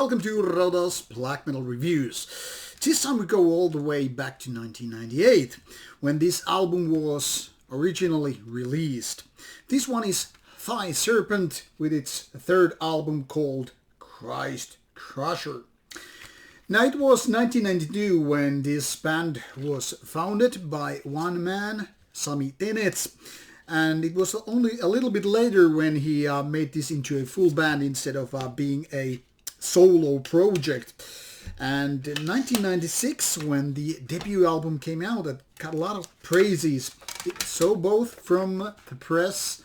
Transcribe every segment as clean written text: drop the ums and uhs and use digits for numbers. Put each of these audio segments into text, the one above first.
Welcome to Rauta's Black Metal Reviews. This time we go all the way back to 1998, when this album was originally released. This one is Serpent with its third album called Christcrusher. Now it was 1992 when this band was founded by one man, Sami Tenets, and it was only a little bit later when he made this into a full band instead of being a solo project. And in 1996, when the debut album came out, it got a lot of praises, so both from the press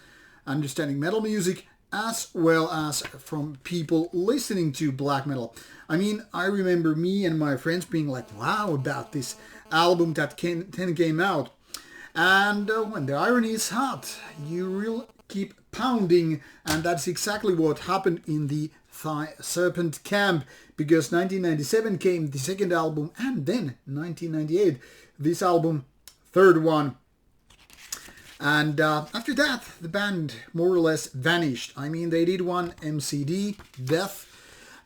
understanding metal music as well as from people listening to black metal. I mean, I remember me and my friends being like, wow, about this album that came out. And when the irony is hot, you will keep pounding, and that's exactly what happened in the Serpent camp, because 1997 came the second album, and then 1998 this album, third one. And after that, the band more or less vanished. I mean, they did one MCD, Death,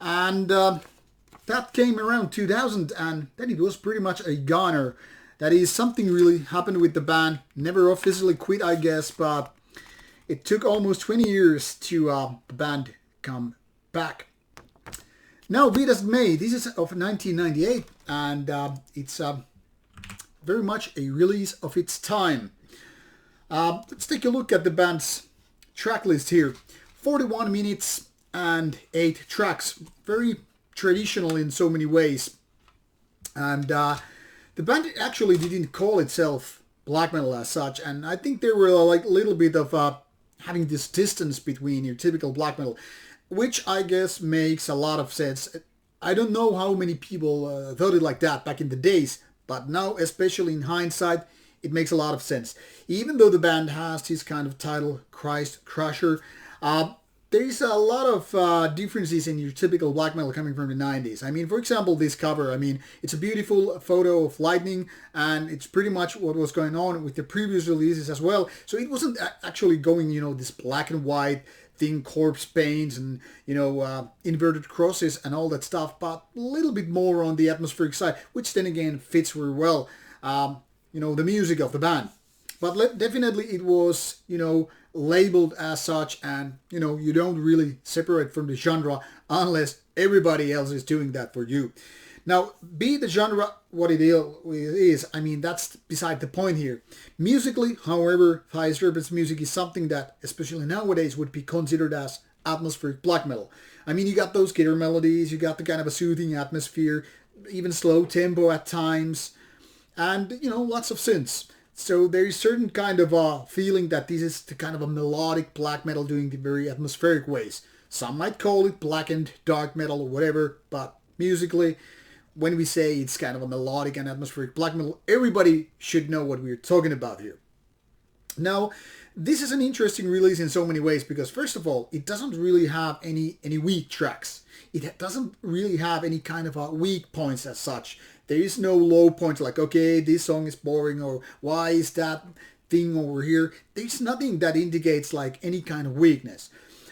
and that came around 2000, and then it was pretty much a goner. That is, something really happened with the band. Never officially quit, I guess, but it took almost 20 years to the band come back. Now, Be It As It May, this is of 1998, and it's very much a release of its time. Let's take a look at the band's track list here. 41 minutes and 8 tracks. Very traditional in so many ways. And the band actually didn't call itself black metal as such, and I think there were like a little bit of having this distance between your typical black metal, which I guess makes a lot of sense. I don't know how many people thought it like that back in the days, but now, especially in hindsight, it makes a lot of sense. Even though the band has this kind of title, Christcrusher, there is a lot of differences in your typical black metal coming from the 90s. I mean, for example, this cover, I mean, it's a beautiful photo of lightning, and it's pretty much what was going on with the previous releases as well. So it wasn't actually going, this black and white thing, corpse paints and, inverted crosses and all that stuff, but a little bit more on the atmospheric side, which then again fits very well, the music of the band. But definitely it was, labeled as such, and, you don't really separate from the genre unless everybody else is doing that for you. Now, be the genre what it is, I mean, that's beside the point here. Musically, however, Serpent's music is something that, especially nowadays, would be considered as atmospheric black metal. I mean, you got those guitar melodies, you got the kind of a soothing atmosphere, even slow tempo at times, and, lots of synths. So there is certain kind of a feeling that this is the kind of a melodic black metal doing the very atmospheric ways. Some might call it blackened dark metal or whatever, but musically, when we say it's kind of a melodic and atmospheric black metal, everybody should know what we're talking about here. Now, this is an interesting release in so many ways because, first of all, it doesn't really have any weak tracks. It doesn't really have any kind of weak points as such. There is no low point like, okay, this song is boring, or why is that thing over here? There's nothing that indicates like any kind of weakness.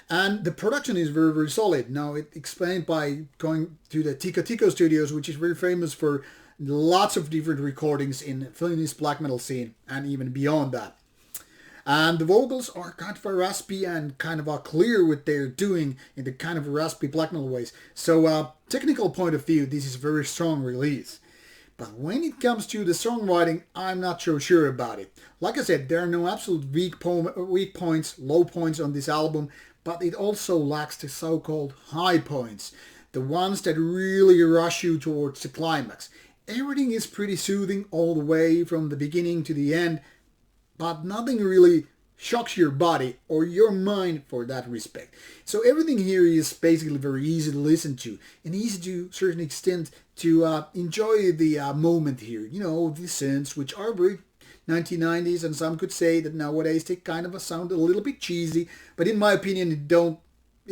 And the production is very, very solid. Now, it's explained by going to the Tico Tico studios, which is very famous for lots of different recordings in the Finnish black metal scene and even beyond that. And the vocals are kind of a raspy and kind of clear what they're doing in the kind of raspy black metal ways. So, technical point of view, this is a very strong release. But when it comes to the songwriting, I'm not so sure about it. Like I said, there are no absolute weak points, low points on this album, but it also lacks the so-called high points, the ones that really rush you towards the climax. Everything is pretty soothing all the way from the beginning to the end, but nothing really shocks your body or your mind for that respect. So everything here is basically very easy to listen to and easy to a certain extent to enjoy the moment here. The synths, which are very 1990s, and some could say that nowadays they kind of sound a little bit cheesy, but in my opinion it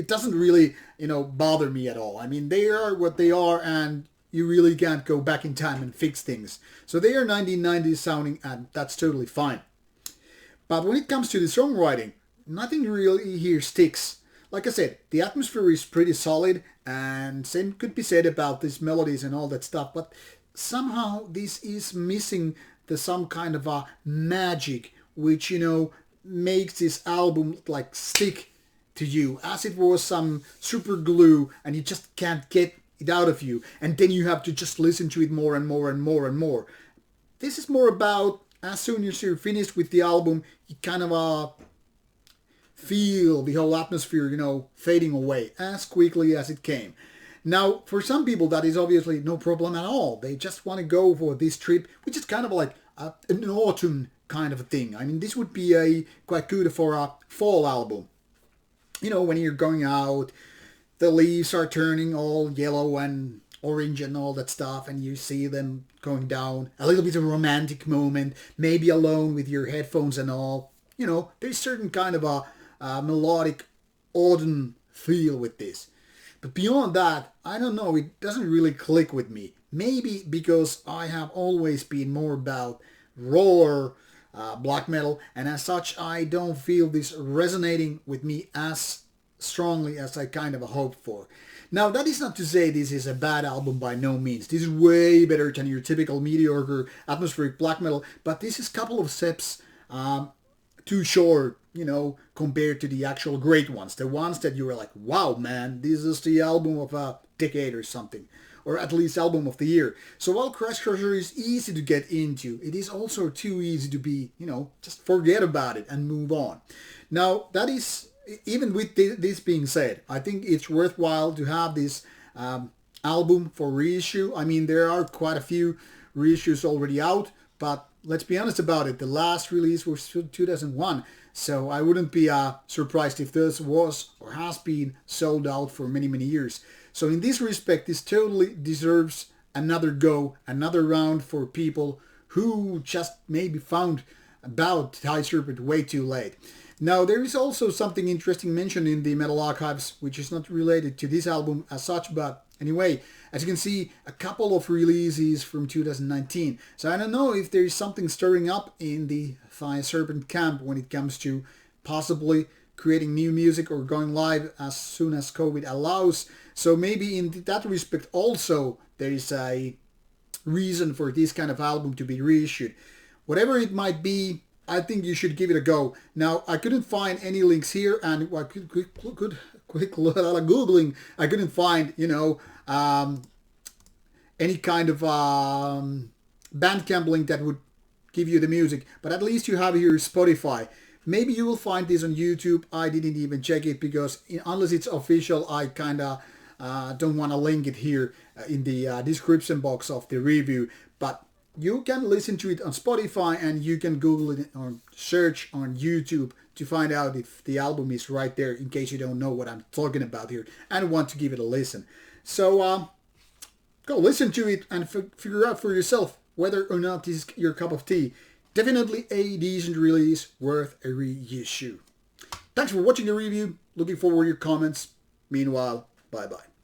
doesn't really bother me at all. I mean, they are what they are, and you really can't go back in time and fix things. So they are 1990s sounding, and that's totally fine. But when it comes to the songwriting, nothing really here sticks. Like I said, the atmosphere is pretty solid, And same could be said about these melodies and all that stuff, but somehow this is missing the some kind of a magic which, you know, makes this album like stick to you as it was some super glue and you just can't get it out of you, and then you have to just listen to it more and more and more and more. This is more about as soon as you're finished with the album, you kind of feel the whole atmosphere, you know, fading away as quickly as it came. Now, for some people, that is obviously no problem at all. They just want to go for this trip, which is kind of like an autumn kind of a thing. I mean, this would be quite good for a fall album. You know, when you're going out, the leaves are turning all yellow and orange and all that stuff, and you see them going down. A little bit of a romantic moment, maybe alone with your headphones and all. You know, there's certain kind of a melodic autumn feel with this. But beyond that, I don't know, it doesn't really click with me. Maybe because I have always been more about raw black metal, and as such I don't feel this resonating with me as strongly as I kind of hoped for. Now, that is not to say this is a bad album, by no means. This is way better than your typical mediocre atmospheric black metal, but this is a couple of steps too short, you know, compared to the actual great ones. The ones that you were like, wow, man, this is the album of a decade or something. Or at least album of the year. So while Christcrusher is easy to get into, it is also too easy to be, you know, just forget about it and move on. Now, that is, even with this being said, I think it's worthwhile to have this album for reissue. I mean, there are quite a few reissues already out, but let's be honest about it. The last release was 2001, so I wouldn't be surprised if this was or has been sold out for many, many years. So in this respect, this totally deserves another go, another round for people who just maybe found about Thai Serpent way too late. Now, there is also something interesting mentioned in the Metal Archives, which is not related to this album as such, but anyway, as you can see, a couple of releases from 2019. So I don't know if there is something stirring up in the Thai Serpent camp when it comes to possibly creating new music or going live as soon as COVID allows. So maybe in that respect also there is a reason for this kind of album to be reissued. Whatever it might be, I think you should give it a go. Now, I couldn't find any links here, and I could quick Googling, I couldn't find, you know, any kind of Bandcamp link that would give you the music. But at least you have here Spotify. Maybe you will find this on YouTube. I didn't even check it because unless it's official, I kind of don't want to link it here in the description box of the review. But you can listen to it on Spotify, and you can Google it or search on YouTube to find out if the album is right there, in case you don't know what I'm talking about here and want to give it a listen. So go listen to it and figure out for yourself whether or not this is your cup of tea. Definitely a decent release, worth a reissue. Thanks for watching the review. Looking forward to your comments. Meanwhile, bye-bye.